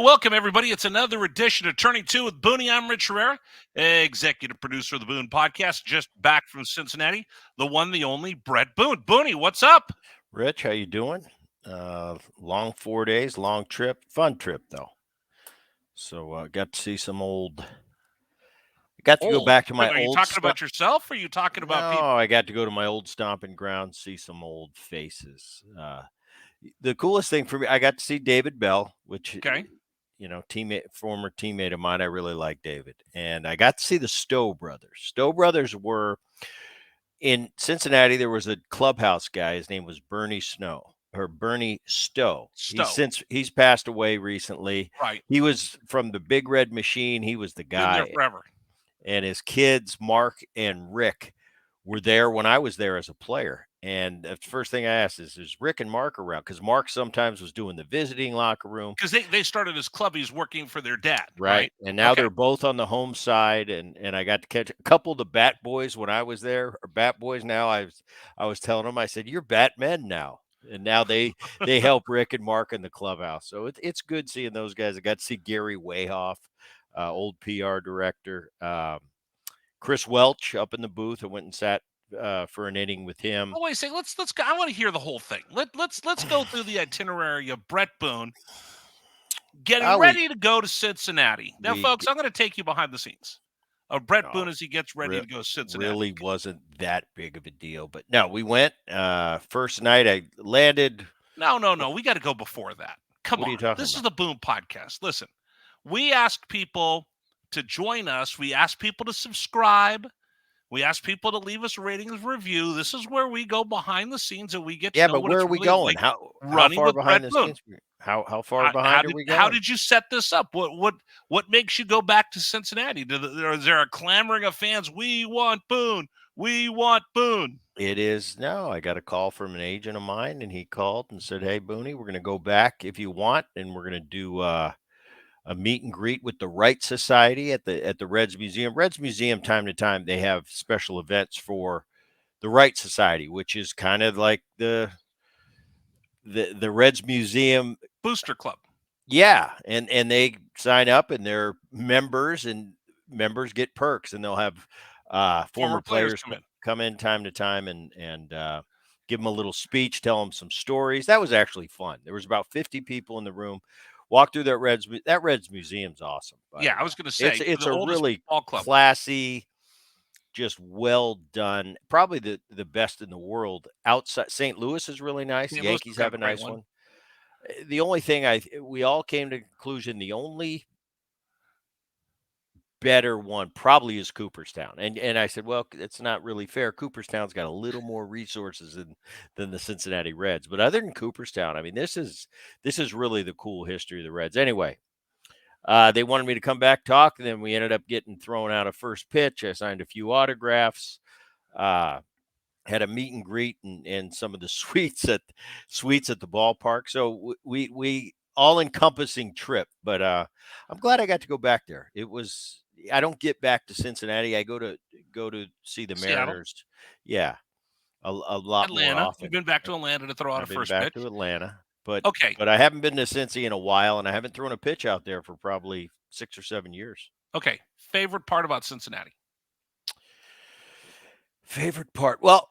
welcome, everybody. It's another edition of Turning Two with Boone. I'm Rich Herrera, executive producer of the Boone Podcast, just back from Cincinnati, the one, the only, Bret Boone. Booney, what's up? Rich, how you doing? Long 4 days, long trip, fun trip though. So got to see some old. I got to go Old. back to my Are you old talking stuff. about yourself or are you talking about No, people? I got to go to my old stomping ground, see some old faces. The coolest thing for me, I got to see David Bell, which Okay. former teammate of mine. I really like David, and I got to see the Stowe brothers. Stowe brothers were in Cincinnati. There was a clubhouse guy. His name was Bernie Stowe. Stowe. He's passed away recently. Right. He was from the Big Red Machine. He was the Been there guy, forever. and his kids Mark and Rick were there when I was there as a player. And the first thing I asked is Rick and Mark around? Because Mark sometimes was doing the visiting locker room. Because they started as clubbies working for their dad, Right. right? And now Okay. they're both on the home side, and I got to catch a couple of the Bat Boys when I was there, or Bat Boys now. I was telling them, I said, "You're Batmen now." And now they help Rick and Mark in the clubhouse. So it's good seeing those guys. I got to see Gary Wayhoff, old PR director. Chris Welch up in the booth. I went and sat for an inning with him. Oh, wait a second. Let's go. I want to hear the whole thing. Let's go through the itinerary of Bret Boone getting Oh, we ready to go to Cincinnati. Now, we folks, I'm going to take you behind the scenes of Bret no, Boone as he gets ready to go to Cincinnati. really wasn't that big of a deal. But no, we went. First night I landed. No. We got to go before that. Come What are on. you talking This is about? the Boone Podcast. Listen, we ask people to join us. We ask people to subscribe. We ask people to leave us ratings review. This is where we go behind the scenes and we get to Yeah, know but what where it's are we really going? like How running far with Bret behind the Boone. scenes? How far behind are we How going? did you set this up? What makes you go back to Cincinnati? Is there a clamoring of fans? We want Boone. We want Boone. It is no. I got a call from an agent of mine, and he called and said, "Hey, Booney, we're going to go back if you want, and we're going to do a meet and greet with the Wright Society at the Reds Museum. Reds Museum, time to time, they have special events for the Wright Society, which is kind of like the Reds Museum. Booster Club. Yeah, and they sign up, and they're members, and members get perks, and they'll have Former former players players come in. come in time to time and give them a little speech, tell them some stories. That was actually fun. There was about 50 people in the room. Walk through that Reds Museum's awesome. By Yeah, the I way, was going to it's say it's the a oldest really ball club. classy, just well done. Probably the best in the world. Outside St. Louis is really nice. St. Louis Yankees got have a a great nice one. one. The only thing we all came to the conclusion, the only better one probably is Cooperstown. And I said, well, it's not really fair. Cooperstown's got a little more resources than the Cincinnati Reds. But other than Cooperstown, I mean, this is really the cool history of the Reds. Anyway, they wanted me to come back talk, and then we ended up getting thrown out of first pitch. I signed a few autographs. Had a meet and greet and some of the suites at the ballpark. So we all encompassing trip. But I'm glad I got to go back there. It was I don't get back to Cincinnati. I go to see the Seattle, Mariners. Yeah, a lot more Atlanta. You've often. been back to Atlanta to throw out a I've been first back pitch. to Atlanta, but Okay. but I haven't been to Cincy in a while, and I haven't thrown a pitch out there for probably 6 or 7 years. Okay. Favorite part about Cincinnati? Favorite part? Well,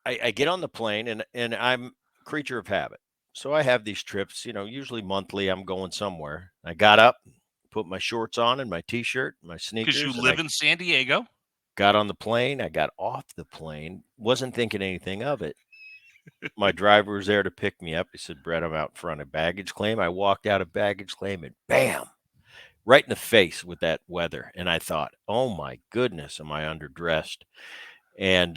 I get on the plane and I'm a creature of habit. So I have these trips, usually monthly. I'm going somewhere. I got up, put my shorts on and my t-shirt, my Because you sneakers, and live I in San Diego. got on the plane. I got off the plane, wasn't thinking anything of it. My driver was there to pick me up. He said, Brett, I'm out front of baggage claim. I walked out of baggage claim and bam, right in the face with that weather. And I thought, oh my goodness, am I underdressed? And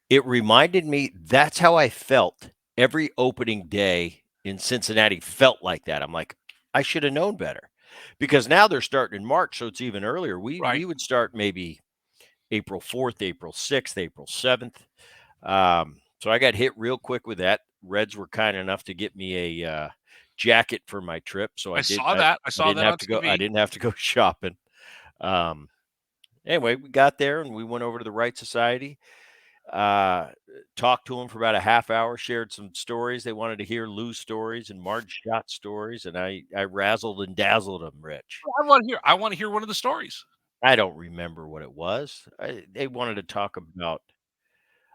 it reminded me that's how I felt every opening day in Cincinnati felt like that. I'm like, I should have known better because now they're starting in March, so it's even earlier. We Right. we would start maybe April 4th, April 6th, April 7th. So I got hit real quick with that. Reds were kind enough to get me a jacket for my trip, so I I did. saw that. I I saw didn't that have on to go. I TV. didn't have to go shopping. Um, anyway, we got there and we went over to the Wright Society. Uh, Talked to them for about a half hour, shared some stories. They wanted to hear Lou's stories and Marge Shot stories, and I razzled and dazzled them, Rich. I want to hear one of the stories. I don't remember what it was. They wanted to talk about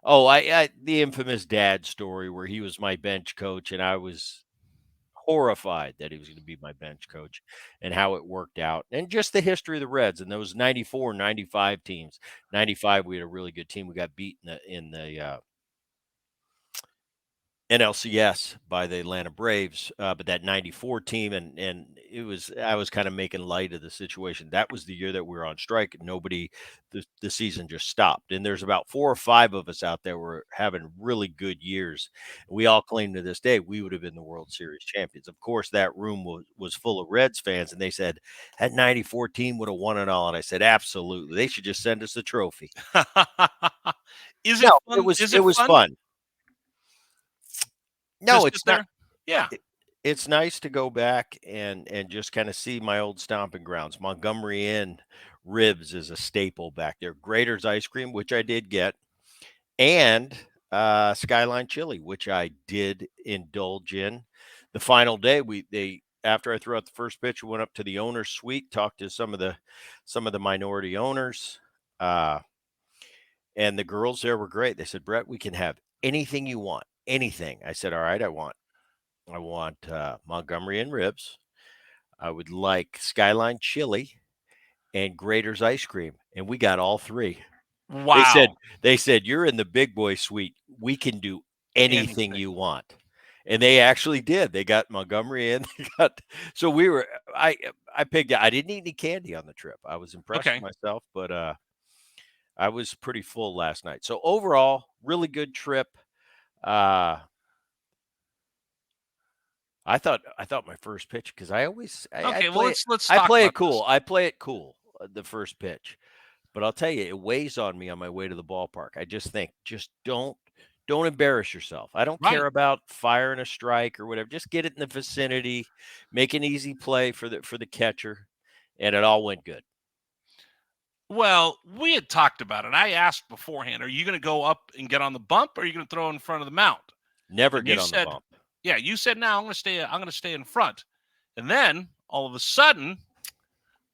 oh, I the infamous dad story where he was my bench coach and I was horrified that he was going to be my bench coach and how it worked out and just the history of the Reds and those 94, 95 teams. 95 we had a really good team. We got beat in the NLCS by the Atlanta Braves, but that '94 team, and it was I was kind of making light of the situation. That was the year that we were on strike, and nobody, the season just stopped. And there's about 4 or 5 of us out there were having really good years. We all claim to this day we would have been the World Series champions. Of course, that room was full of Reds fans, and they said that '94 team would have won it all. And I said, absolutely, they should just send us a trophy. Is it No, fun? Is it it was fun fun. to No, sit it's not. there? Yeah. It's nice to go back and just kind of see my old stomping grounds. Montgomery Inn ribs is a staple back there. Grater's ice cream, which I did get, and Skyline chili, which I did indulge in. The final day, they after I threw out the first pitch, we went up to the owner's suite, talked to some of the minority owners, uh, and the girls there were great. They said, "Brett, we can have anything you want, anything." I said, "All right, I want Montgomery and ribs. I would like Skyline chili and Grater's ice cream." And we got all three. They said, Wow. "You're in the big boy suite. We can do anything Anything. you want." And they actually did. They got Montgomery in. They got so we were. I picked. I didn't eat any candy on the trip. I was impressed with Okay. myself, but I was pretty full last night. So overall, really good trip. Uh, I thought my first pitch because I always Okay. Well, let's I talk play it about this. cool. I play it cool the first pitch, but I'll tell you it weighs on me on my way to the ballpark. I just think just don't embarrass yourself. I don't care Right. about firing a strike or whatever. Just get it in the vicinity, make an easy play for the catcher, and it all went good. Well, we had talked about it. I asked beforehand, are you going to go up and get on the bump or are you going to throw in front of the mound? Never And get you on the said, bump. yeah, you said, no, I'm going to stay in front. And then all of a sudden,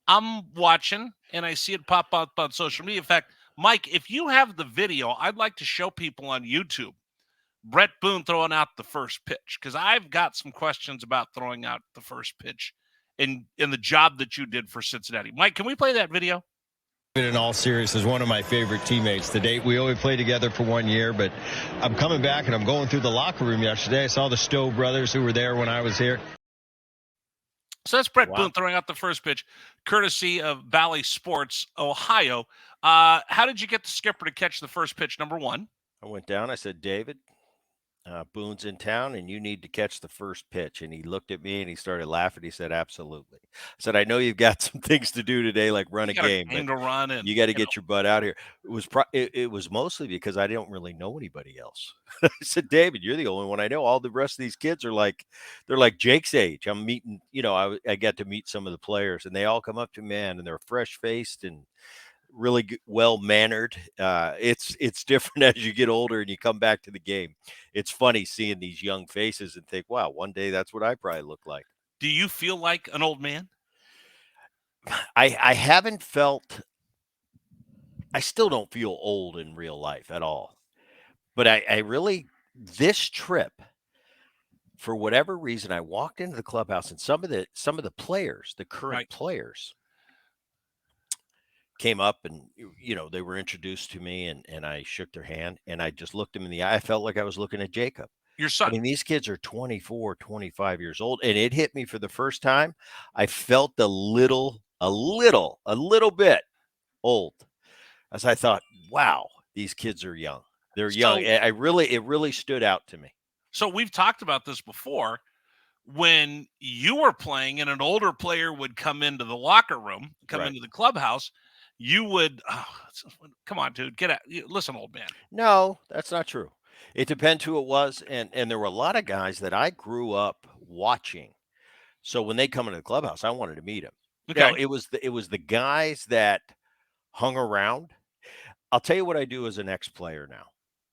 I'm watching and I see it pop up on social media. In fact, Mike, if you have the video, I'd like to show people on YouTube Bret Boone throwing out the first pitch because I've got some questions about throwing out the first pitch in the job that you did for Cincinnati. Mike, can we play that video? In all seriousness, is one of my favorite teammates to date. We only played together for 1 year, but I'm coming back and I'm going through the locker room yesterday. I saw the Stowe brothers who were there when I was here. So that's Bret Wow. Boone throwing out the first pitch, courtesy of Bally Sports, Ohio. How did you get the skipper to catch the first pitch, number one? I went down. I said, David, Boone's in town and you need to catch the first pitch. And he looked at me and he started laughing. He said, absolutely. I said, I know you've got some things to do today, like run a You got a game, but game to run and, you got to you know, get your butt out here. It was mostly because I don't really know anybody else. I said, David, you're the only one I know. All the rest of these kids are like, they're like Jake's age. I'm meeting, I got to meet some of the players and they all come up to me, man, and they're fresh faced and really well mannered. It's different as you get older and you come back to the game. It's funny seeing these young faces and think, wow, one day that's what I probably look like. do you feel like an old man? I haven't felt. I still don't feel old in real life at all, but I really this trip for whatever reason I walked into the clubhouse and some of the players, the current Right. players, came up and they were introduced to me and I shook their hand and I just looked them in the eye. I felt like I was looking at Jacob. Your I son. mean, these kids are 24, 25 years old and it hit me for the first time. I felt a little bit old as I thought, wow, these kids are young. They're young. So, It really stood out to me. so we've talked about this before. When you were playing and an older player would come into the locker room, come Right. into the clubhouse, you would, come on, dude, get out. Listen, old man. No, that's not true. It depends who it was. And there were a lot of guys that I grew up watching. So when they come into the clubhouse, I wanted to meet them. Okay. It was the guys that hung around. I'll tell you what I do as an ex-player now.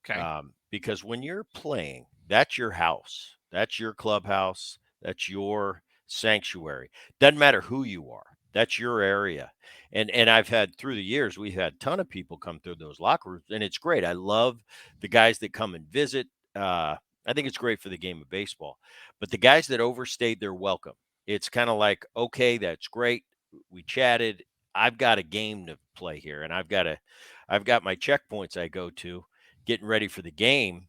Okay. Because when you're playing, that's your house, that's your clubhouse, that's your sanctuary. Doesn't matter who you are, that's your area. And I've had through the years, we've had a ton of people come through those locker rooms, and it's great. I love the guys that come and visit. I think it's great for the game of baseball, but the guys that overstayed their welcome, it's kind of like, okay, that's great. We chatted. I've got a game to play here, and I've got my checkpoints I go to getting ready for the game.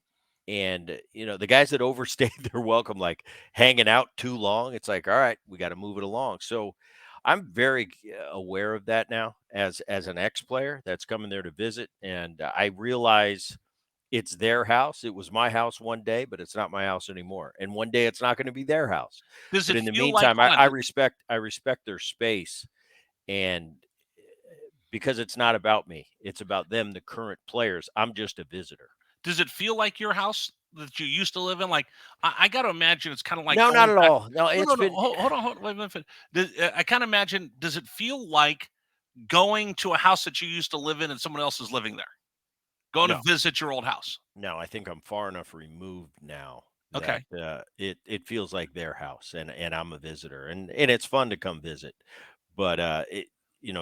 And, the guys that overstayed their welcome, like hanging out too long, it's like, all right, we got to move it along. So I'm very aware of that now as an ex-player that's coming there to visit. And I realize it's their house. It was my house one day, but it's not my house anymore. And one day it's not going to be their house. Does But it in the feel like, meantime, hold on, I respect their space. And because it's not about me, it's about them, the current players. I'm just a visitor. does it feel like your house that you used to live in? Like, I got to imagine it's kind of like No, not going at back. all. No, No, it's no, no. been Hold on, hold on. Wait, wait, wait. I kind of imagine, does it feel like going to a house that you used to live in and someone else is living there? Going to no, visit your old house. no. I think I'm far enough removed now that Okay. it feels like their house, and I'm a visitor, and it's fun to come visit. But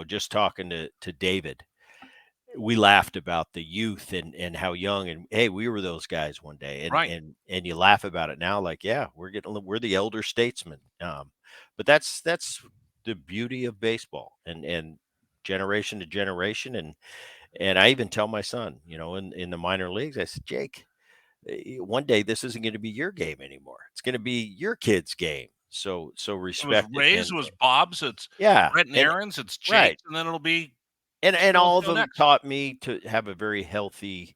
just talking to David, we laughed about the youth and how young, and hey, we were those guys one day, and Right. and you laugh about it now, like, yeah, we're the elder statesmen. But that's the beauty of baseball, and generation to generation. And I even tell my son, in the minor leagues, I said, Jake, one day this isn't going to be your game anymore. It's going to be your kid's game. So It was respect it. Ray's, And it was Bob's, it's yeah, Brett and and Aaron's, it's right. Jake's, and then it'll be And so and all of so them next. taught me to have a very healthy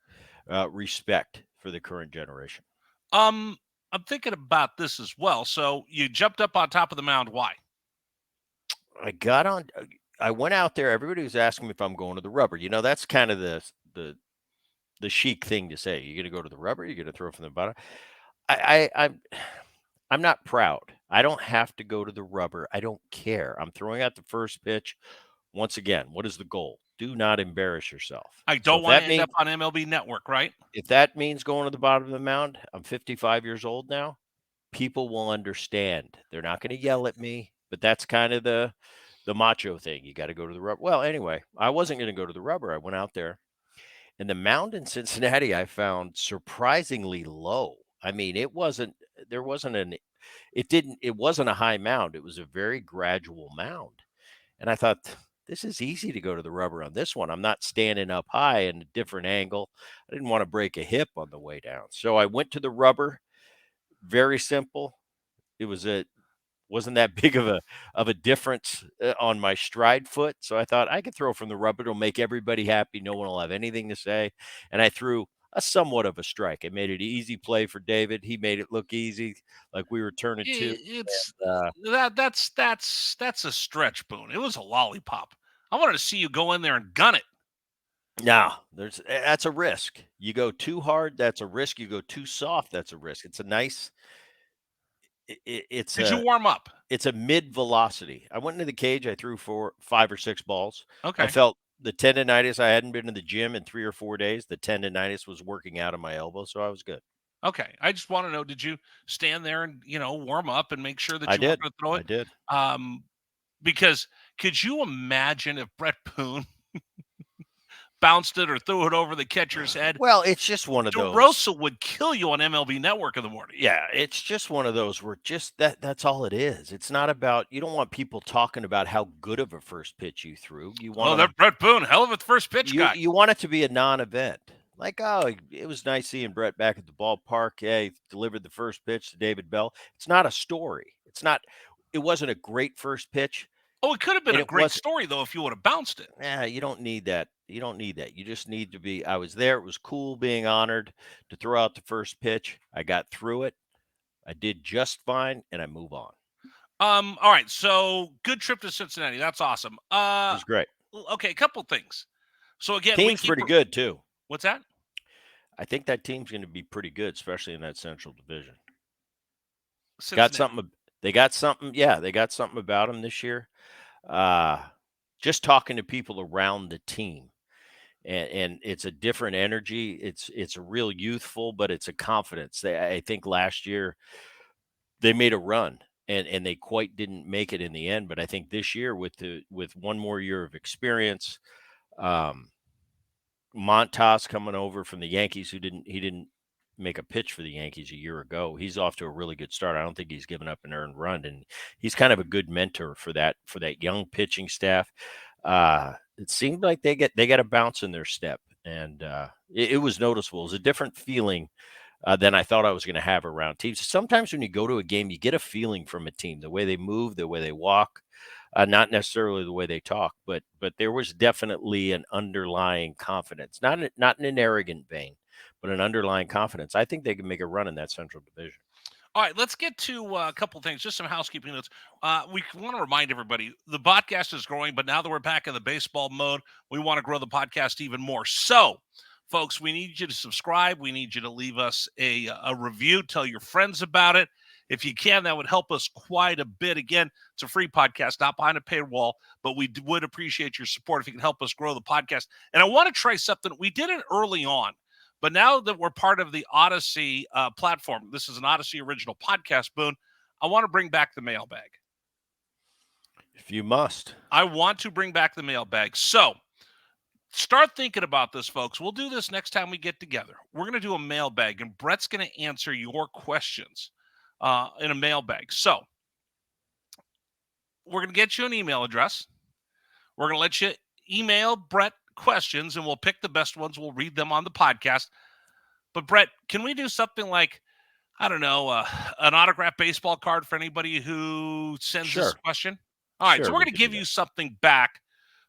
respect for the current generation. Um, I'm thinking about this as well. So you jumped up on top of the mound. Why? I got on. I went out there. Everybody was asking me if I'm going to the rubber. That's kind of the chic thing to say. You're going to go to the rubber. You're going to throw from the bottom. I'm not proud. I don't have to go to the rubber. I don't care. I'm throwing out the first pitch. Once again, what is the goal? Do not embarrass yourself. I So don't want to end up on MLB Network, right? if that means going to the bottom of the mound, I'm 55 years old now. People will understand. They're not going to yell at me, but that's kind of the macho thing. You got to go to the rubber. Well, anyway, I wasn't going to go to the rubber. I went out there, and the mound in Cincinnati I found surprisingly low. I mean, there wasn't it wasn't a high mound. It was a very gradual mound. And I thought, this is easy to go to the rubber on this one. I'm not standing up high in a different angle. I didn't want to break a hip on the way down. So I went to the rubber. Very simple. It wasn't that big of a difference on my stride foot. So I thought I could throw from the rubber. It'll make everybody happy. No one will have anything to say. And I threw a somewhat of a strike. I made it an easy play for David. He made it look easy, like we were turning two. It's And, that's a stretch, Boone. It was a lollipop. I wanted to see you go in there and gun it. no, that's a risk. You go too hard, that's a risk. You go too soft, that's a risk. It's a nice. It's Did you a warm up? it's a mid velocity. I went into the cage. I threw 5 or 6 balls. I Okay. felt the tendonitis. I hadn't been to the gym in 3 or 4 days. The tendonitis was working out of my elbow, so I was good. Okay. I just want to know, did you stand there and, warm up and make sure that I you weren't did. going to throw I it? did. Um, because could you imagine if Bret Boone bounced it or threw it over the catcher's head? Well, it's just one of those. DeRosa would kill you on MLB Network in the morning. Yeah, it's just one of those where just that's all it is. It's not about you don't want people talking about how good of a first pitch you threw. You want Oh, them that Bret Boone, hell of a first pitch guy. you want it to be a non-event. Like, oh, it was nice seeing Brett back at the ballpark. Hey, delivered the first pitch to David Bell. It's not a story. It wasn't a great first pitch. Oh, it could have been And a it great was story, though, if you would have bounced it. Yeah, you don't need that. You don't need that. You just need to be. I was there. It was cool being honored to throw out the first pitch. I got through it. I did just fine, and I move on. All right. So good trip to Cincinnati. That's awesome. It was great. Okay, a couple things. So again, Team's pretty good too. What's that? I think that team's going to be pretty good, especially in that Central Division. Cincinnati. Got something. They got something. Yeah, they got something about them this year. Just talking to people around the team, and it's a different energy. It's a real youthful, but it's a confidence. I think last year they made a run and they quite didn't make it in the end. But I think this year with one more year of experience, um, Montas coming over from the Yankees, he didn't make a pitch for the Yankees a year ago. He's off to a really good start. I don't think he's given up an earned run, and he's kind of a good mentor for that young pitching staff. It seemed like they got a bounce in their step, and it was noticeable. It was a different feeling than I thought I was going to have around teams. Sometimes when you go to a game, you get a feeling from a team, the way they move, the way they walk, not necessarily the way they talk, but there was definitely an underlying confidence, not in an arrogant vein, but an underlying confidence. I think they can make a run in that Central Division. All right, let's get to a couple things, just some housekeeping notes. We want to remind everybody the podcast is growing, but now that we're back in the baseball mode, we want to grow the podcast even more. So, folks, we need you to subscribe. We need you to leave us a review. Tell your friends about it. If you can, that would help us quite a bit. Again, it's a free podcast, not behind a paywall, but we would appreciate your support if you can help us grow the podcast. And I want to try something. We did it early on. But now that we're part of the Odyssey platform, this is an Odyssey original podcast, Boone, I want to bring back the mailbag. If you must. I want to bring back the mailbag. So start thinking about this, folks. We'll do this next time we get together. We're going to do a mailbag, and Bret's going to answer your questions in a mailbag. So we're going to get you an email address. We're going to let you email Bret questions, and we'll pick the best ones. We'll read them on the podcast. But Bret, can we do something like, I don't know, an autographed baseball card for anybody who sends us a question? All right, Sure, so we're we going to can do give you that. something back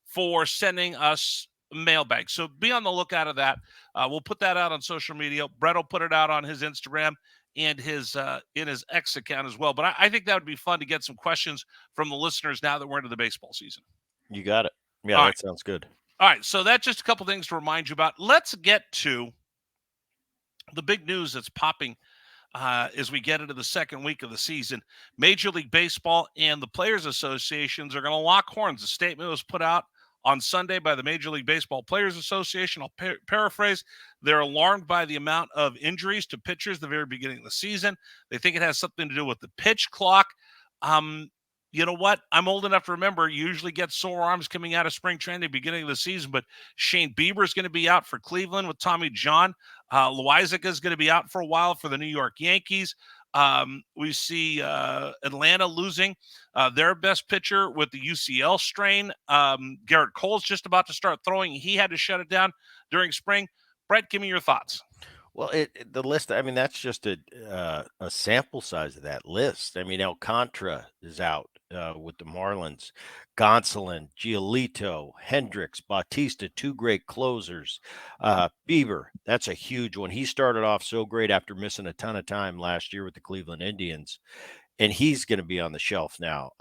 for sending us a mailbag. So be on the lookout of that. We'll put that out on social media. Bret will put it out on his Instagram and his in his X account as well. But I think that would be fun to get some questions from the listeners now that we're into the baseball season. You got it. Yeah, All that right. sounds good. All right, so that's just a couple things to remind you about. Let's get to the big news that's popping as we get into the second week of the season. Major League Baseball and the Players Associations are going to lock horns. A statement was put out on Sunday by the Major League Baseball Players Association. I'll paraphrase. They're alarmed by the amount of injuries to pitchers at the very beginning of the season. They think it has something to do with the pitch clock. You know what? I'm old enough to remember you usually get sore arms coming out of spring training beginning of the season, but Shane Bieber is going to be out for Cleveland with Tommy John. Loizaga is going to be out for a while for the New York Yankees. We see Atlanta losing their best pitcher with the UCL strain. Garrett Cole's just about to start throwing. He had to shut it down during spring. Bret, give me your thoughts. Well, the list. I mean, that's just a sample size of that list. I mean, Alcantara is out with the Marlins, Gonsolin, Giolito, Hendricks, Bautista, two great closers. Bieber, that's a huge one. He started off so great after missing a ton of time last year with the Cleveland Indians, and he's going to be on the shelf now.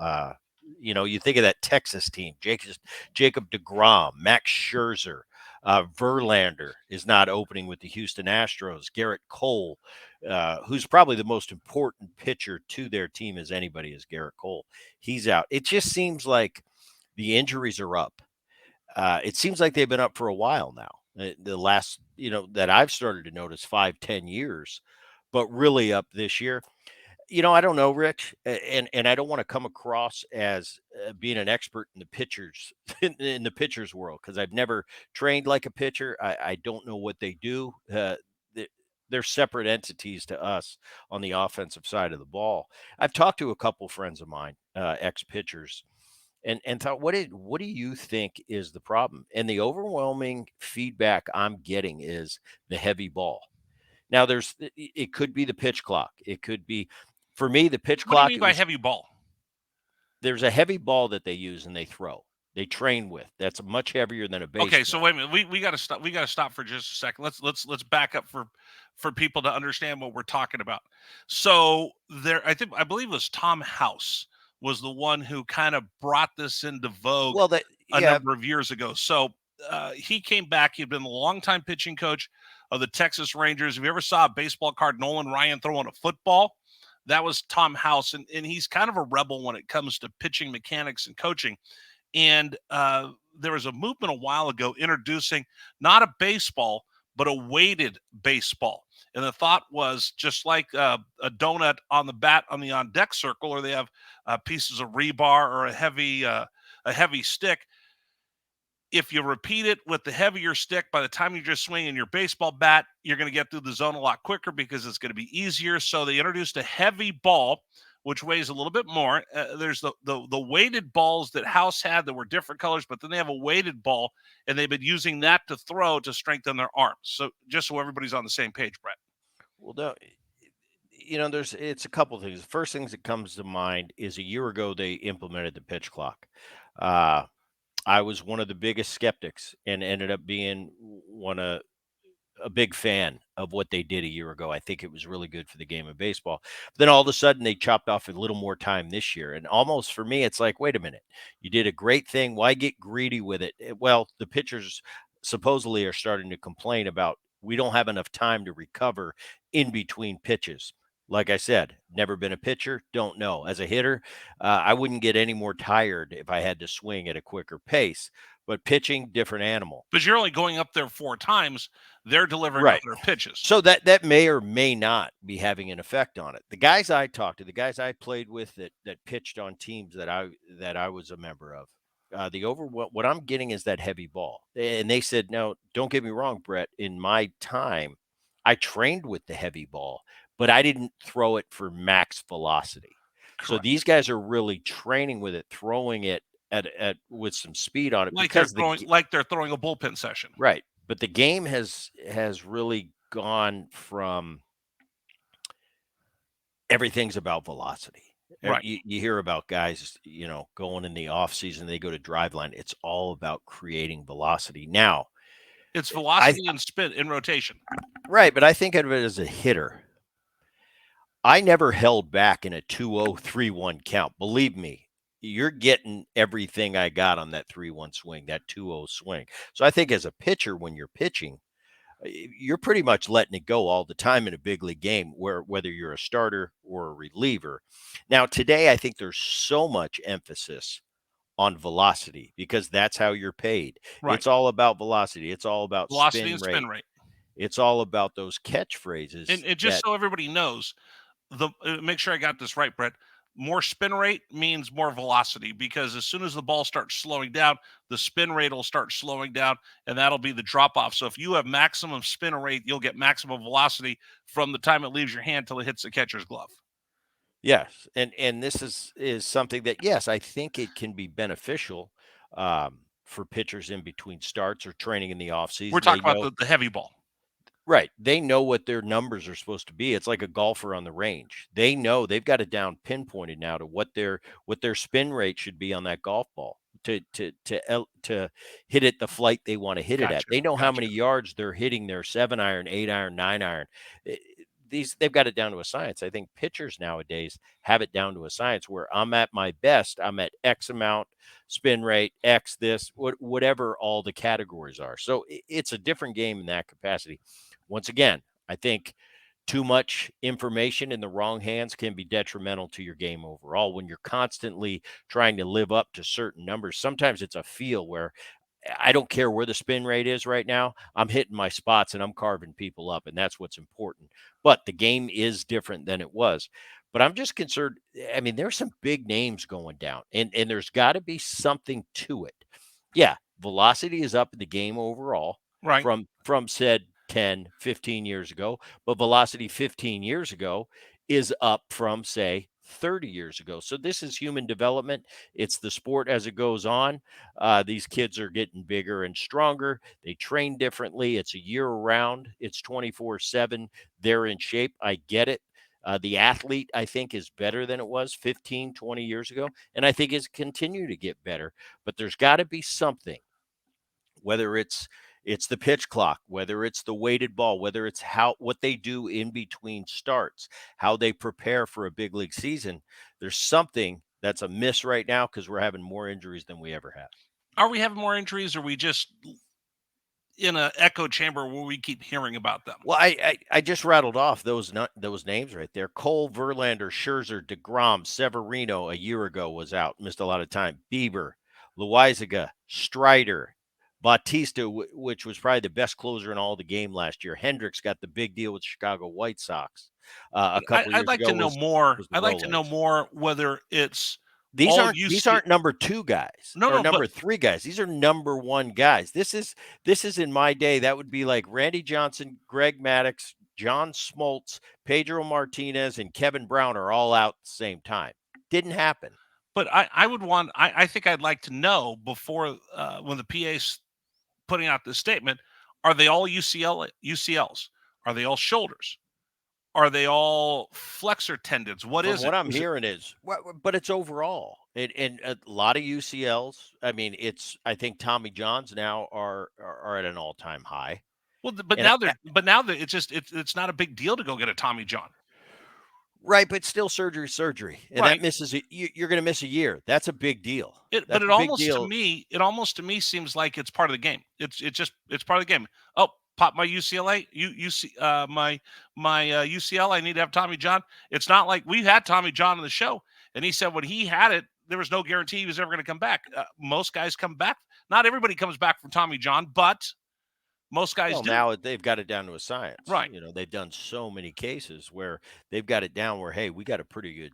You think of that Texas team: Jacob DeGrom, Max Scherzer. Verlander is not opening with the Houston Astros. Garrett Cole, who's probably the most important pitcher to their team as anybody, is Garrett Cole. He's out. It just seems like the injuries are up. It seems like they've been up for a while now. The last, that I've started to notice 5-10 years, but really up this year. I don't know, Rich, and I don't want to come across as being an expert in the pitchers in the pitchers world because I've never trained like a pitcher. I don't know what they do. They're separate entities to us on the offensive side of the ball. I've talked to a couple friends of mine, ex pitchers, and thought, what do you think is the problem? And the overwhelming feedback I'm getting is the heavy ball. Now, it could be the pitch clock. It could be. For me, the pitch What do you clock. mean by heavy ball? There's a heavy ball that they use and they throw. They train with. That's much heavier than a baseball. Okay, so wait a minute. We got to stop. We got to stop for just a second. Let's back up for people to understand what we're talking about. So I believe it was Tom House was the one who kind of brought this into vogue a number of years ago. So he came back. He'd been the longtime pitching coach of the Texas Rangers. If you ever saw a baseball card, Nolan Ryan throwing a football, that was Tom House, and he's kind of a rebel when it comes to pitching mechanics and coaching. And there was a movement a while ago introducing not a baseball, but a weighted baseball. And the thought was just like a donut on the bat on the on deck circle, or they have pieces of rebar or a heavy stick. If you repeat it with the heavier stick, by the time you're just swinging your baseball bat, you're going to get through the zone a lot quicker because it's going to be easier. So they introduced a heavy ball, which weighs a little bit more. There's the weighted balls that House had that were different colors, but then they have a weighted ball, and they've been using that to throw to strengthen their arms. So just so everybody's on the same page, Brett. Well, no, it's a couple things. The first things that comes to mind is a year ago they implemented the pitch clock. I was one of the biggest skeptics and ended up being a big fan of what they did a year ago. I think it was really good for the game of baseball. But then all of a sudden they chopped off a little more time this year. And almost for me, it's like, wait a minute, you did a great thing. Why get greedy with it? Well, the pitchers supposedly are starting to complain about we don't have enough time to recover in between pitches. Like I said, never been a pitcher, don't know. As a hitter, I wouldn't get any more tired if I had to swing at a quicker pace. But pitching, different animal. But you're only going up there 4 times. They're delivering Right. 100 pitches. So that may or may not be having an effect on it. The guys I talked to, the guys I played with that pitched on teams that I was a member of, what I'm getting is that heavy ball. And they said, no, don't get me wrong, Brett. In my time, I trained with the heavy ball, but I didn't throw it for max velocity. Correct. So these guys are really training with it, throwing it at with some speed on it, like because they're throwing a bullpen session. Right. But the game has really gone from everything's about velocity. Right. You hear about guys, going in the off season, they go to drive line. It's all about creating velocity. Now, it's velocity and spin in rotation. Right. But I think of it as a hitter. I never held back in a 2-0, 3-1 count. Believe me, you're getting everything I got on that 3-1 swing, that 2-0 swing. So I think as a pitcher, when you're pitching, you're pretty much letting it go all the time in a big league game, whether you're a starter or a reliever. Now, today, I think there's so much emphasis on velocity because that's how you're paid. Right. It's all about velocity. It's all about velocity and spin rate. It's all about those catchphrases. And just so everybody knows, make sure I got this right, Brett. More spin rate means more velocity, because as soon as the ball starts slowing down, the spin rate will start slowing down, and that'll be the drop off. So if you have maximum spin rate, you'll get maximum velocity from the time it leaves your hand till it hits the catcher's glove. Yes, and this is something that, yes, I think it can be beneficial for pitchers in between starts or training in the offseason. We're talking about the heavy ball. Right. They know what their numbers are supposed to be. It's like a golfer on the range. They know they've got it down pinpointed now to what their spin rate should be on that golf ball to hit it the flight they want to hit it at. They know how many yards they're hitting their 7-iron, 8-iron, 9-iron. They've got it down to a science. I think pitchers nowadays have it down to a science where I'm at my best. I'm at X amount, spin rate, X this, whatever all the categories are. So it's a different game in that capacity. Once again, I think too much information in the wrong hands can be detrimental to your game overall. When you're constantly trying to live up to certain numbers, sometimes it's a feel where I don't care where the spin rate is right now. I'm hitting my spots and I'm carving people up, and that's what's important. But the game is different than it was. But I'm just concerned. I mean, there's some big names going down, and there's got to be something to it. Yeah, velocity is up in the game overall, right, from said 10, 15 years ago, but velocity 15 years ago is up from, say, 30 years ago. So this is human development. It's the sport as it goes on. These kids are getting bigger and stronger. They train differently. It's a year round. It's 24/7. They're in shape. I get it. The athlete, I think, is better than it was 15, 20 years ago. And I think it's continued to get better. But there's got to be something, whether it's the pitch clock, whether it's the weighted ball, whether it's what they do in between starts, how they prepare for a big league season. There's something that's a miss right now because we're having more injuries than we ever have. Are we having more injuries, or are we just in an echo chamber where we keep hearing about them? Well, I just rattled off those names right there. Cole, Verlander, Scherzer, DeGrom, Severino a year ago was out, missed a lot of time. Bieber, Loizaga, Strider, Bautista, which was probably the best closer in all the game last year. Hendricks got the big deal with the Chicago White Sox a couple I'd years like to ago. know more. Was the I'd like to know Rolex. more whether it's These all aren't number 2 guys No, or no, but number 3 guys. These are number 1 guys. This is in my day. That would be like Randy Johnson, Greg Maddux, John Smoltz, Pedro Martinez, and Kevin Brown are all out at the same time. Didn't happen. But I would want. I think I'd like to know before when the PA's putting out this statement. Are they all UCLs? Are they all shoulders? Are they all flexor tendons? What From is it? what I'm Is it hearing is, but it's overall. And a lot of UCLs. I mean, I think Tommy Johns now are at an all-time high. well, but And now that it's not a big deal to go get a Tommy John. right, but still surgery, and Right. that misses you're going to miss a year. That's a big deal. But That's it a big almost deal. to me seems like it's part of the game. It's part of the game. Oh, pop my UCLA, my UCL. I need to have Tommy John. It's not like we've had Tommy John on the show, and he said when he had it, there was no guarantee he was ever going to come back. Most guys come back. Not everybody comes back from Tommy John, but most guys Well, do. now they've got it down to a science. Right. You know, they've done so many cases where they've got it down where, hey, we got a pretty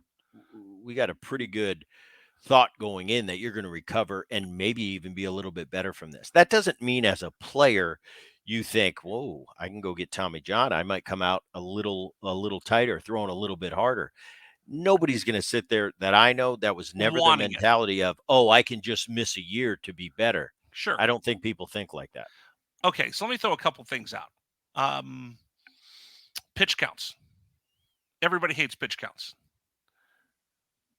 good thought going in that you're going to recover and maybe even be a little bit better from this. That doesn't mean as a player you think, whoa, I can go get Tommy John. I might come out a little tighter, throwing a little bit harder. Nobody's going to sit there that I know. That was never the Wanting it. mentality of, oh, I can just miss a year to be better. Sure. I don't think people think like that. Okay, so let me throw a couple things out. Pitch counts. Everybody hates pitch counts.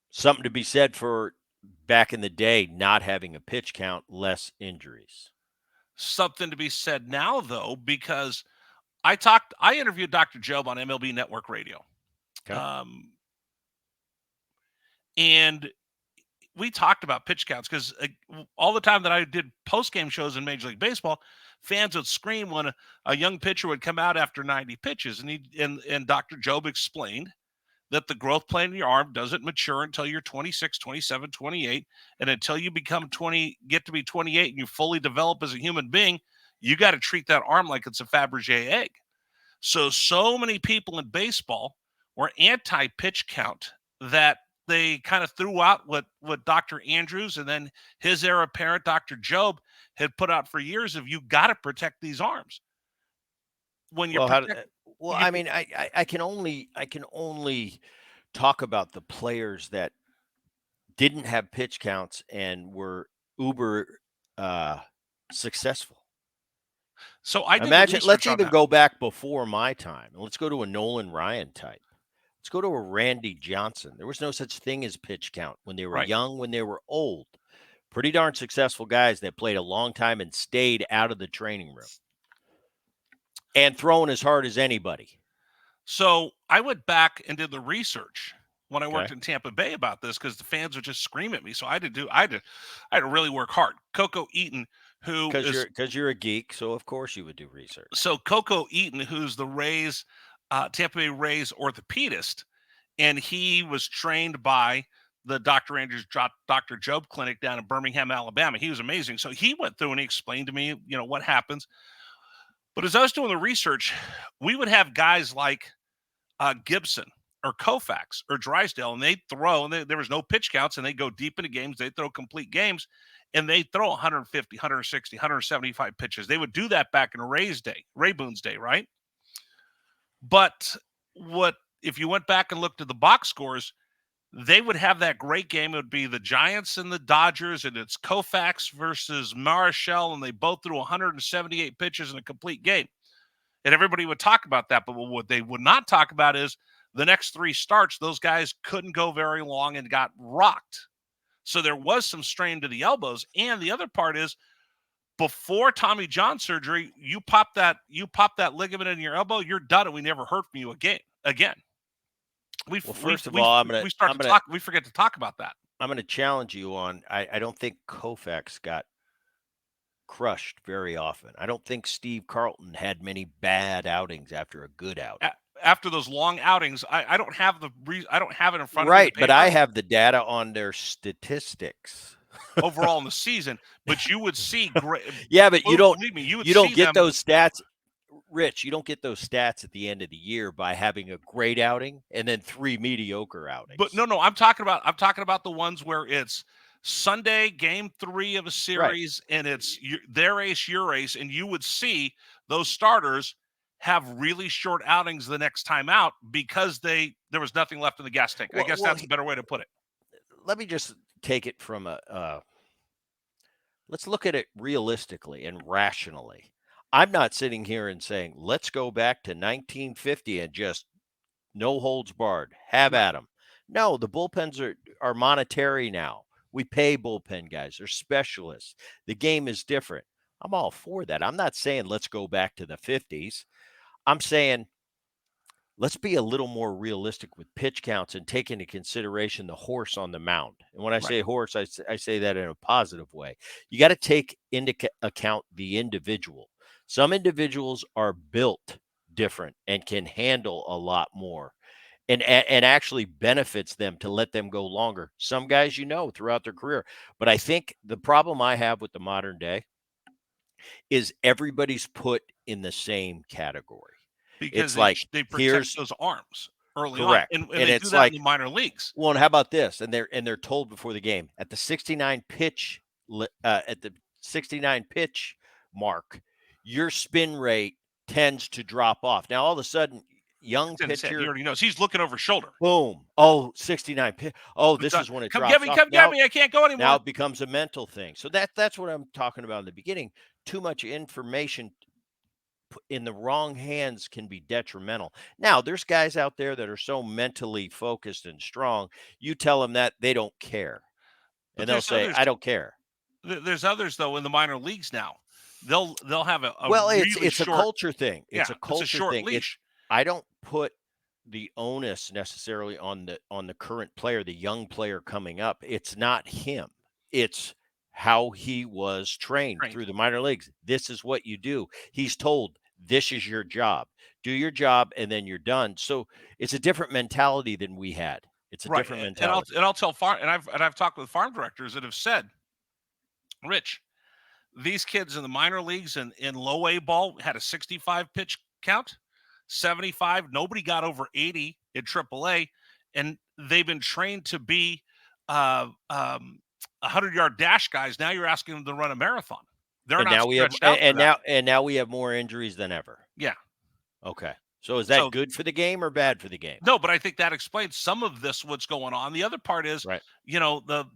Something to be said for back in the day, not having a pitch count, less injuries. Something to be said now, though, because I interviewed Dr. Job on MLB Network Radio. Okay. And we talked about pitch counts because all the time that I did post-game shows in Major League Baseball, fans would scream when a young pitcher would come out after 90 pitches. And Dr. Job explained that the growth plane in your arm doesn't mature until you're 26, 27, 28. And until you get to be 28 and you fully develop as a human being, you got to treat that arm like it's a Fabergé egg. So many people in baseball were anti-pitch count that they kind of threw out what Dr. Andrews and then his heir apparent, Dr. Job, had put out for years of you got to protect these arms. When you're I can only talk about the players that didn't have pitch counts and were uber successful. So I imagine. Let's even go back before my time. Let's go to a Nolan Ryan type. Let's go to a Randy Johnson. There was no such thing as pitch count when they were young, when they were old. Pretty darn successful guys that played a long time and stayed out of the training room and thrown as hard as anybody. So I went back and did the research when I worked in Tampa Bay about this because the fans would just scream at me. So I had to really work hard. Coco Eaton, because you're a geek, so of course you would do research. So Coco Eaton, who's the Tampa Bay Rays orthopedist, and he was trained by the Dr. Andrews, Dr. Job Clinic down in Birmingham, Alabama. He was amazing. So he went through and he explained to me, what happens. But as I was doing the research, we would have guys like Gibson or Koufax or Drysdale, and they'd throw, and there was no pitch counts, and they go deep into games. They throw complete games, and they throw 150, 160, 175 pitches. They would do that back in Ray Boone's day, right? But if you went back and looked at the box scores, they would have that great game. It would be the Giants and the Dodgers, and it's Koufax versus Marichal, and they both threw 178 pitches in a complete game. And everybody would talk about that, but what they would not talk about is the next 3 starts, those guys couldn't go very long and got rocked. So there was some strain to the elbows. And the other part is, before Tommy John surgery, you pop that ligament in your elbow, you're done, and we never heard from you again. We forget to talk about that. I'm going to challenge you on. I don't think Koufax got crushed very often. I don't think Steve Carlton had many bad outings after a good outing. After those long outings, I don't have it in front of me. Right, but I have the data on their statistics. overall in the season, but you would see great. Yeah, but you don't Believe me, you would you don't see get them. those stats, Rich. You don't get those stats at the end of the year by having a great outing and then 3 mediocre But outings. no, I'm talking about the ones where it's Sunday, game 3 of a Right. series, and it's their ace, your ace, and you would see those starters have really short outings the next time out because there was nothing left in the gas tank. I Well, guess well, that's a better way to put it. let me just take it from let's look at it realistically and rationally. I'm not sitting here and saying, let's go back to 1950 and just no holds barred, have Right. at them. No, the bullpens are monetary now. We pay bullpen guys, they're specialists. The game is different. I'm all for that. I'm not saying let's go back to the 50s. I'm saying let's be a little more realistic with pitch counts and take into consideration the horse on the mound. And when I Right. say horse, I say that in a positive way. You got to take into account the individual. Some individuals are built different and can handle a lot more and actually benefits them to let them go longer. Some guys, throughout their career. But I think the problem I have with the modern day is everybody's put in the same category. Because It's like, they protect here's those arms early on, correct. and And they do it's that in like, the minor leagues. well, and how about this? And they're told before the game at the 69 pitch at the 69 pitch mark, your spin rate tends to drop off. Now all of a sudden, young It's in his head. He pitcher, already knows. He's looking over his shoulder. boom. Oh, 69 pitch. Oh, It's this not, is when it come get drops me, off. come get me. I can't go Now anymore. it becomes a mental thing. So that's what I'm talking about in the beginning. Too much information in the wrong hands can be detrimental. Now, there's guys out there that are so mentally focused and strong. You tell them that they don't care, But and they'll say, "I don't care." there's others though in the minor leagues now. They'll have a Well, really it's a short. culture thing. It's Yeah, a it's a culture short thing. leash. I don't put the onus necessarily on the current player, the young player coming up. It's not him. It's how he was trained Trained. through the minor leagues. This is what you do. He's told this is your job. Do your job and then you're done. So it's a different mentality than we had. It's a Right. different And mentality. I'll tell farm and I've talked with farm directors that have said, Rich, these kids in the minor leagues and in low A ball had a 65 pitch count, 75. Nobody got over 80 in AAA, and they've been trained to be 100-yard dash guys. Now you're asking them to run a marathon. They're And not now we have stretched out for that. and now we have more injuries than ever. Yeah. Okay. So is So that good for the game or bad for the game? no, but I think that explains some of this what's going on. The other part is, Right.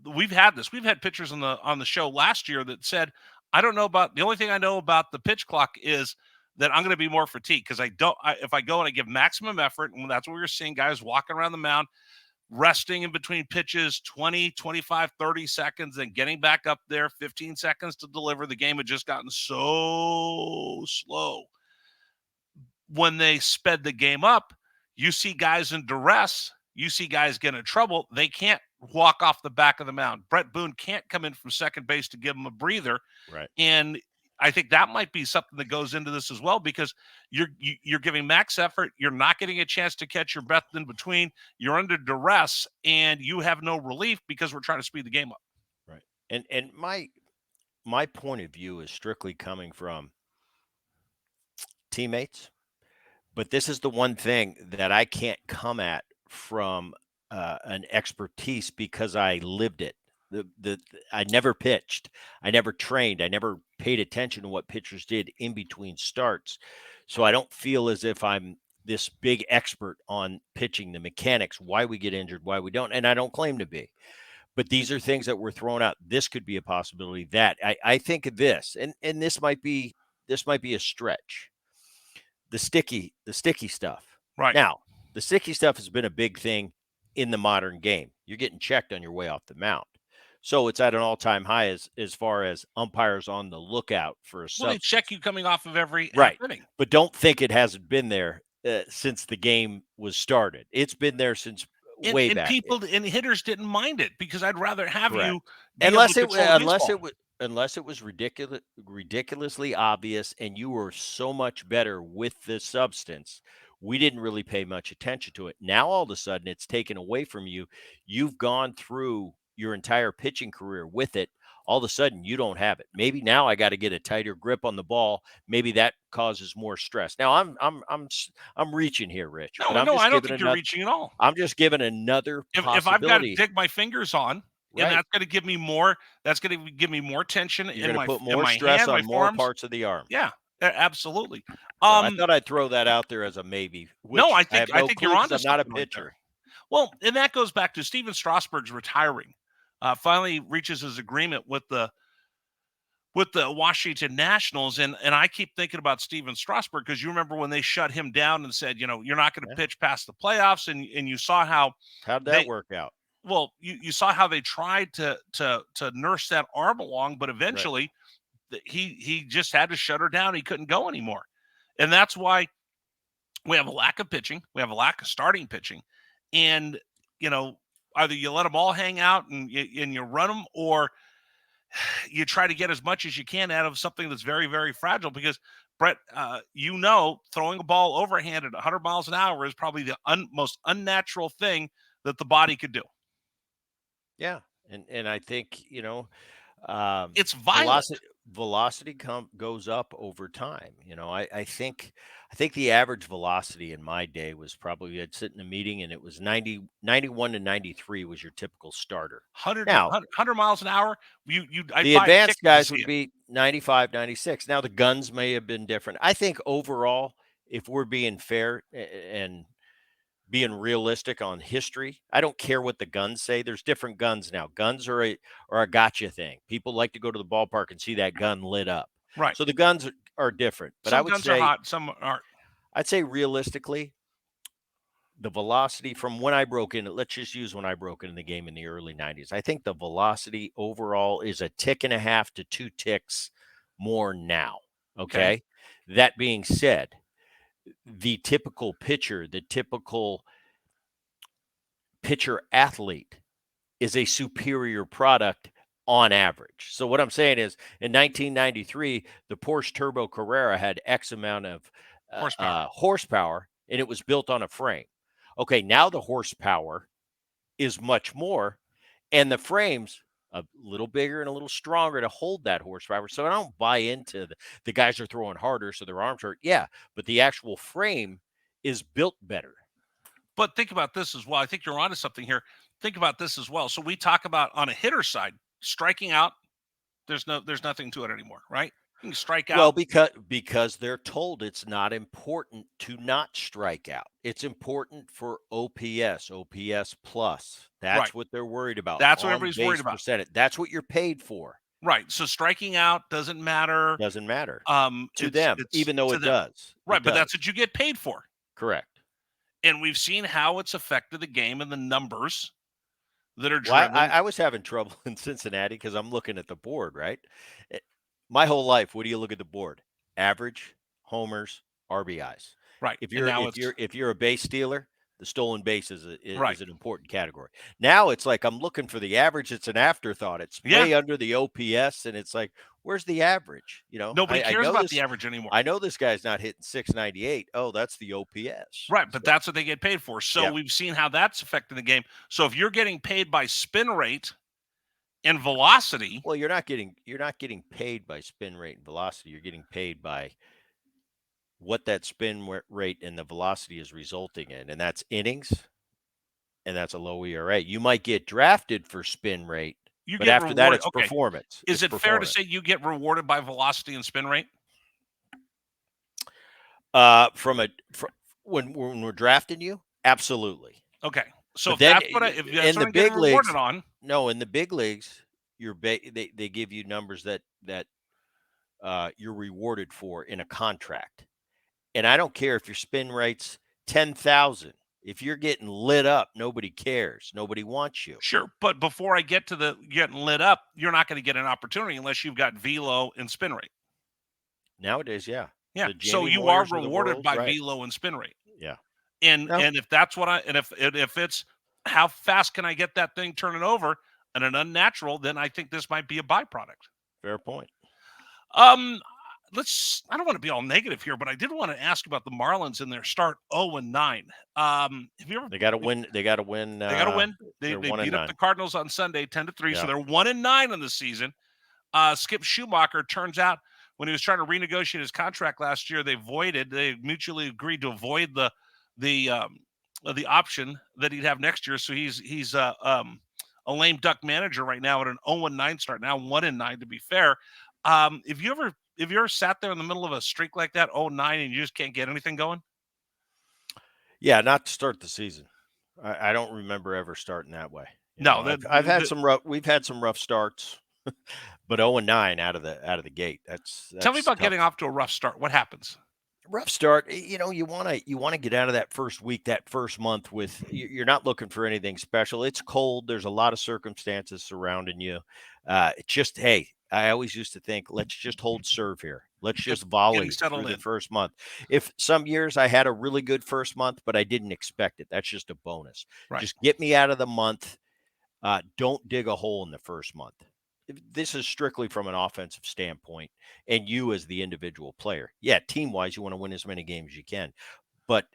we've had this. We've had pitchers on the show last year that said, I don't know about the only thing I know about the pitch clock is that I'm going to be more fatigued because if I go and I give maximum effort, and that's what we're seeing guys walking around the mound, resting in between pitches 20, 25, 30 seconds, then getting back up there 15 seconds to deliver. The game had just gotten so slow. When they sped the game up, you see guys in duress. You see guys get in trouble. They can't walk off the back of the mound. Bret Boone can't come in from second base to give them a breather. Right. And I think that might be something that goes into this as well because you're giving max effort. You're not getting a chance to catch your breath in between. You're under duress, and you have no relief because we're trying to speed the game up. Right. And my point of view is strictly coming from teammates, but this is the one thing that I can't come at from an expertise because I lived it. I never pitched, I never trained, I never paid attention to what pitchers did in between starts, so I don't feel as if I'm this big expert on pitching, the mechanics, why we get injured, why we don't, and I don't claim to be. But these are things that were thrown out. This could be a possibility. That I think of this, and this might be a stretch. The sticky stuff. Right. Now, the sticky stuff has been a big thing in the modern game. You're getting checked on your way off the mound. So it's at an all-time high as far as umpires on the lookout for a Well, substance. they check you coming off of every Right. inning. But don't think it hasn't been there since the game was started. It's been there since way And back. people and hitters didn't mind it because I'd rather have Correct. you be able unless to it control his unless ball. it was unless it was ridiculously obvious and you were so much better with the substance, we didn't really pay much attention to it. Now all of a sudden it's taken away from you. You've gone through your entire pitching career with it, all of a sudden you don't have it. Maybe now I got to get a tighter grip on the ball. Maybe that causes more stress. Now I'm reaching here, Rich, but No, I don't think you're reaching at all. I'm just giving another If I've got to possibility. dig my fingers on, and Right. that's going to give me more. That's going to give me more tension You're in going to my put more stress hand, my on more forearms. parts of the arm. Yeah, absolutely. So I thought I'd throw that out there as a maybe. Which No, I have think no you're clue 'cause onto I'm not a something right there. pitcher. Well, and that goes back to Steven Strasburg's retiring. Finally reaches his agreement with the Washington Nationals, and I keep thinking about Steven Strasburg because you remember when they shut him down and said, you're not going to pitch past the playoffs, and you saw how How'd that work out? Well, you saw how they tried to nurse that arm along, but eventually he just had to shut her down. He couldn't go anymore, and that's why we have a lack of pitching. We have a lack of starting pitching, and either you let them all hang out and you run them, or you try to get as much as you can out of something that's very, very fragile. Because Bret, throwing a ball overhand at 100 miles an hour is probably the most unnatural thing that the body could do. Yeah, and I think it's violent. Velocity goes up over time. I think the average velocity in my day was probably, I'd sit in a meeting and it was 91 to 93 was your typical starter. 100 miles an hour. The advanced guys would be 95, 96. Now the guns may have been different. I think overall, if we're being fair and being realistic on history, I don't care what the guns say. There's different guns now. Guns are a gotcha thing. People like to go to the ballpark and see that gun lit up. Right. So the guns are different. But some I would guns say are hot, some aren't. I'd say realistically, the velocity from when I broke in, let's just use when I broke into the game in the early 90s. I think the velocity overall is a tick and a half to 2 ticks more now. Okay. That being said, the typical pitcher, the typical pitcher athlete is a superior product on average. So what I'm saying is in 1993, the Porsche Turbo Carrera had X amount of horsepower, and it was built on a frame. Okay, now the horsepower is much more, and the frame's a little bigger and a little stronger to hold that horsepower. So I don't buy into the guys are throwing harder so their arms hurt. Yeah, but the actual frame is built better. But think about this as well. I think you're onto something here. Think about this as well. So we talk about on a hitter side, striking out. There's nothing to it anymore, right? You can strike out. Well, because they're told it's not important to not strike out. It's important for OPS plus. That's what they're worried about. That's what everybody's worried about. Percentage. That's what you're paid for. Right. So striking out doesn't matter. Doesn't matter to them, even though it does. Right, but that's what you get paid for. Correct. And we've seen how it's affected the game and the numbers that are driven. Well, I was having trouble in Cincinnati because I'm looking at the board, right? My whole life, what do you look at the board? Average, homers, RBIs. Right. If you're a base stealer, the stolen base is an important category. Now it's like I'm looking for the average. It's an afterthought. It's way under the OPS, and it's like, where's the average? Nobody cares about the average anymore. I know this guy's not hitting 698. Oh, that's the OPS. Right, but that's what they get paid for. So we've seen how that's affecting the game. So if you're getting paid by spin rate and velocity, well, you're not getting paid by spin rate and velocity. You're getting paid by what that spin rate and the velocity is resulting in, and that's innings, and that's a low ERA. You might get drafted for spin rate, but after that, it's performance. Is it fair to say you get rewarded by velocity and spin rate? When we're drafting you, absolutely. Okay, so if that's what in the big leagues, in the big leagues, they give you numbers that you're rewarded for in a contract. And I don't care if your spin rate's 10,000. If you're getting lit up, nobody cares. Nobody wants you. Sure, but before I get to the getting lit up, you're not going to get an opportunity unless you've got velo and spin rate. Nowadays, yeah. So you are rewarded by velo and spin rate. Yeah. And if that's what if it's how fast can I get that thing turning over and an unnatural, then I think this might be a byproduct. Fair point. I don't want to be all negative here, but I did want to ask about the Marlins in their start 0-9. Have you ever? They got to win. They got to win. They got to win. They They're beat up 1-9. the Cardinals on Sunday 10-3, so Yeah. they're 1-9 on the season. Skip Schumacher, turns out when he was trying to renegotiate his contract last year, they mutually agreed to avoid the option that he'd have next year. So he's a lame duck manager right now at an 0-9 start, now 1-9 to be fair. If you ever sat there in the middle of a streak like that, 0-9, and you just can't get anything going? Yeah, not to start the season. I don't remember ever starting that way. I've had some rough. We've had some rough starts, but 0-9 out of the gate. That's tell me about tough. getting off to a rough start. What happens? Rough start. You want to get out of that first week, that first month with you're not looking for anything special. It's cold. There's a lot of circumstances surrounding you. It's just, hey, I always used to think, let's just hold serve here. Let's just volley through the first month. If some years I had a really good first month, but I didn't expect it, that's just a bonus. Right. Just get me out of the month. Don't dig a hole in the first month. This is strictly from an offensive standpoint and you as the individual player. Yeah, team-wise, you want to win as many games as you can, but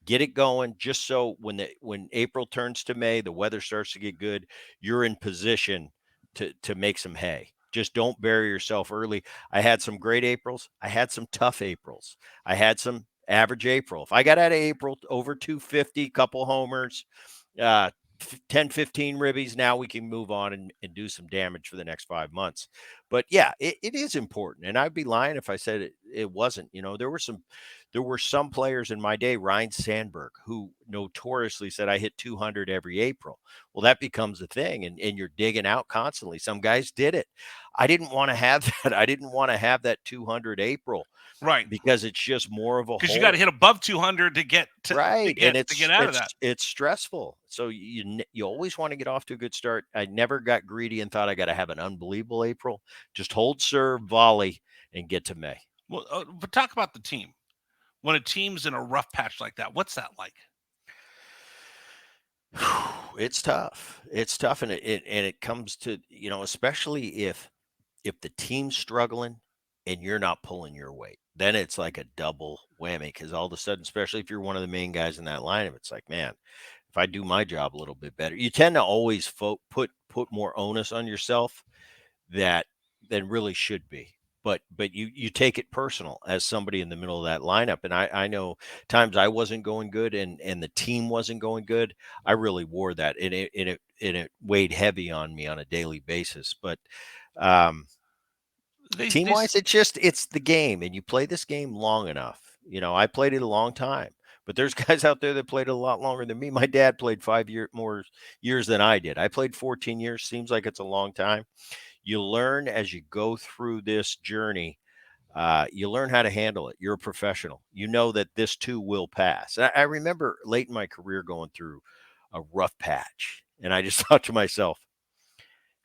get it going just so when April turns to May, the weather starts to get good, you're in position to make some hay. Just don't bury yourself early. I had some great Aprils. I had some tough Aprils. I had some average April. If I got out of April over 250, couple homers, 10, 15 ribbies, now we can move on and do some damage for the next 5 months. But yeah, it is important. And I'd be lying if I said it wasn't. There were some players in my day, Ryan Sandberg, who notoriously said I hit 200 every April. Well, that becomes a thing and you're digging out constantly. Some guys did it. I didn't want to have that. I didn't want to have that 200 April. Right. Because it's just more of a because you got to hit above 200 to get right. and to get out of that. It's stressful. So you always want to get off to a good start. I never got greedy and thought I got to have an unbelievable April. Just hold serve, volley, and get to May. Well, but talk about the team. When a team's in a rough patch like that, what's that like? It's tough. It's tough, and it comes to especially if the team's struggling and you're not pulling your weight, then it's like a double whammy because all of a sudden, especially if you're one of the main guys in that lineup, it's like, man, if I do my job a little bit better, you tend to always put more onus on yourself than really should be. But you take it personal as somebody in the middle of that lineup. And I know times I wasn't going good and the team wasn't going good. I really wore that and it weighed heavy on me on a daily basis. But team-wise, it's the game, and you play this game long enough. I played it a long time, but there's guys out there that played a lot longer than me. My dad played 5 more years than I did. I played 14 years. Seems like it's a long time. You learn as you go through this journey. You learn how to handle it. You're a professional. You know that this too will pass. I remember late in my career going through a rough patch, and I just thought to myself,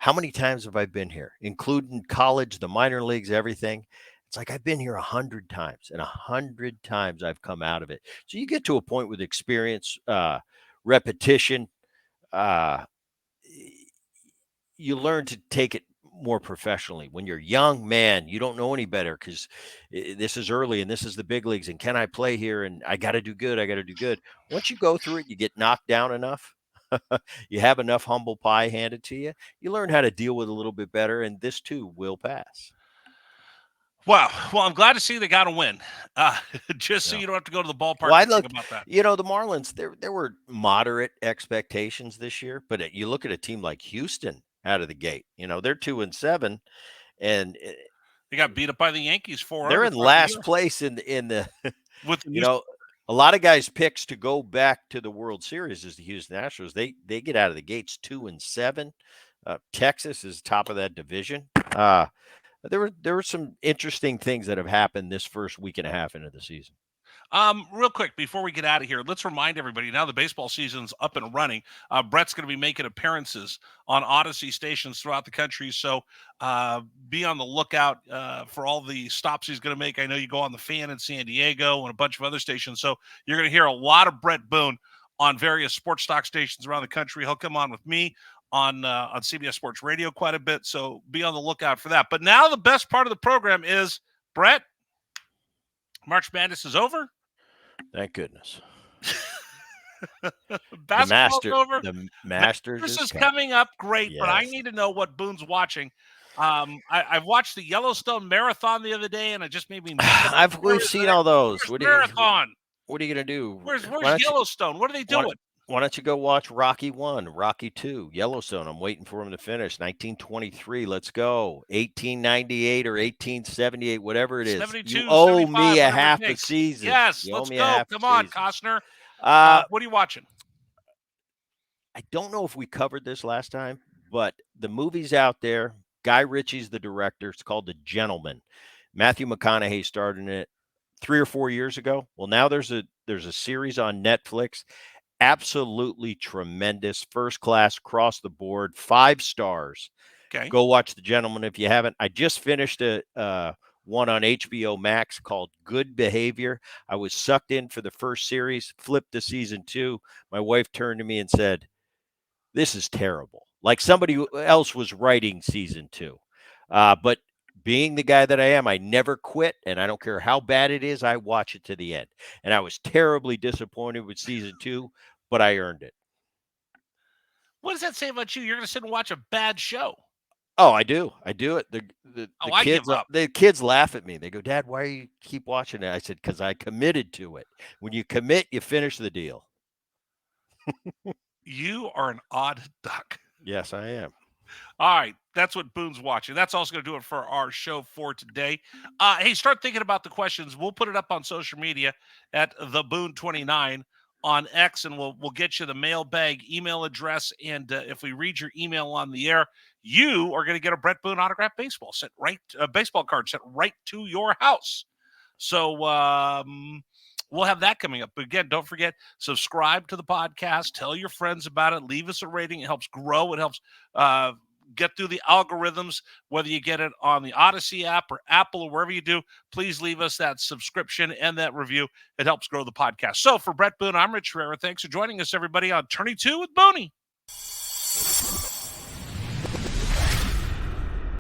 how many times have I been here, including college, the minor leagues, everything? It's like I've been here 100 times, and 100 times I've come out of it. So you get to a point with experience, repetition, you learn to take it more professionally. When you're young, man, you don't know any better because this is early and this is the big leagues. And can I play here? And I got to do good. I got to do good. Once you go through it, you get knocked down enough. You have enough humble pie handed to you. You learn how to deal with it a little bit better, and this too will pass. Wow. Well, I'm glad to see they got to win. Just so you don't have to go to the ballpark. Well, think about that. The Marlins, there were moderate expectations this year, but you look at a team like Houston out of the gate. They're 2-7, and they got beat up by the Yankees 4. They're in last place in the with the a lot of guys' picks to go back to the World Series is the Houston Astros. They get out of the gates 2-7. Texas is top of that division. There were some interesting things that have happened this first week and a half into the season. Real quick, before we get out of here, let's remind everybody now the baseball season's up and running. Bret's going to be making appearances on Odyssey stations throughout the country. So be on the lookout for all the stops he's going to make. I know you go on the Fan in San Diego and a bunch of other stations. So you're going to hear a lot of Bret Boone on various sports talk stations around the country. He'll come on with me on CBS Sports Radio quite a bit. So be on the lookout for that. But now the best part of the program is, Bret, March Madness is over. Thank goodness. Basketball's over. The Masters This is coming. coming up. Great, but I Yes. need to know what Boone's watching. I've watched the Yellowstone Marathon the other day, and it just made me mad. We've seen all those. Where's Marathon? What are you gonna do? Where's Yellowstone? What are they doing? Why don't you go watch Rocky 1, Rocky 2, Yellowstone? I'm waiting for him to finish. 1923, let's go. 1898 or 1878, whatever it is. 72, you owe 75, me a whatever it half a takes. season. Yes, You owe let's me a go. half Come a on, season. Costner. What are you watching? I don't know if we covered this last time, but the movie's out there. Guy Ritchie's the director. It's called The Gentleman. Matthew McConaughey starred in it 3 or 4 years ago. Well, now there's a series on Netflix. Absolutely tremendous, first class, across the board, 5 stars. Okay. Go watch The Gentleman if you haven't. I just finished one on HBO Max called Good Behavior. I was sucked in for the first series, flipped to season 2. My wife turned to me and said, "This is terrible." Like somebody else was writing season 2. But being the guy that I am, I never quit, and I don't care how bad it is, I watch it to the end. And I was terribly disappointed with season 2, but I earned it. What does that say about you? You're going to sit and watch a bad show. Oh, I do. I do it. I give up. The kids laugh at me. They go, "Dad, why do you keep watching it?" I said, "Because I committed to it. When you commit, you finish the deal." You are an odd duck. Yes, I am. All right. That's what Boone's watching. That's also going to do it for our show for today. Hey, start thinking about the questions. We'll put it up on social media at the Boone29 on X, and we'll get you the mailbag email address. And if we read your email on the air, you are going to get a Bret Boone autographed baseball card sent right to your house. So we'll have that coming up. But again, don't forget, subscribe to the podcast. Tell your friends about it. Leave us a rating. It helps grow. It helps get through the algorithms, whether you get it on the Odyssey app or Apple or wherever you do. Please leave us that subscription and that review. It helps grow the podcast. So for Bret Boone, I'm Rich Herrera. Thanks for joining us, everybody, on Turning 2 with Booney.